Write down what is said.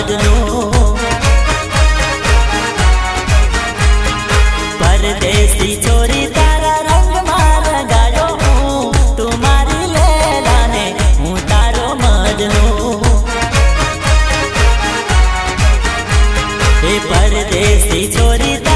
મજનુ પરદેશી છોરી તારા રંગમાં રંગાયો હું તું મારી લેલા ને હું તારો મજનુ એ પરદેશી છોરી